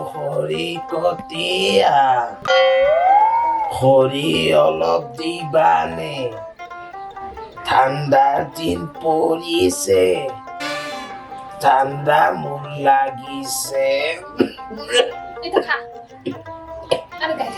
হৰি কটীয়া খৰি অলপ দিবানে ঠাণ্ডা দিন পৰিছে ঠাণ্ডা মোৰ লাগিছে এটা খা আৰে গাই